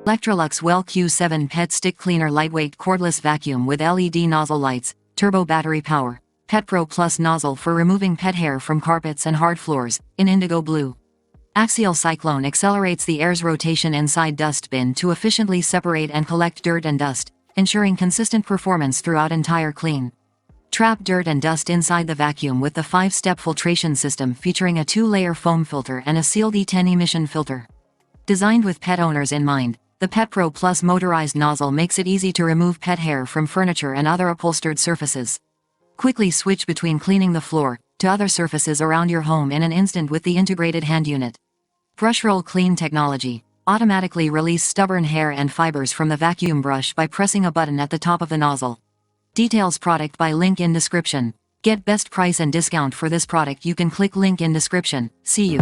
Electrolux WellQ7 Pet Stick Cleaner Lightweight Cordless Vacuum with LED Nozzle Lights, Turbo Battery Power. PetPro Plus Nozzle for removing pet hair from carpets and hard floors, in indigo blue. Axial cyclone accelerates the air's rotation inside dustbin to efficiently separate and collect dirt and dust, ensuring consistent performance throughout entire clean. Trap dirt and dust inside the vacuum with the 5-step filtration system featuring a 2-layer foam filter and a sealed E10 emission filter. Designed with pet owners in mind, the PetPro Plus motorized nozzle makes it easy to remove pet hair from furniture and other upholstered surfaces. Quickly switch between cleaning the floor to other surfaces around your home in an instant with the integrated hand unit. Brush Roll Clean technology. Automatically release stubborn hair and fibers from the vacuum brush by pressing a button at the top of the nozzle. Details product by link in description. Get best price and discount for this product. You can click link in description. See you.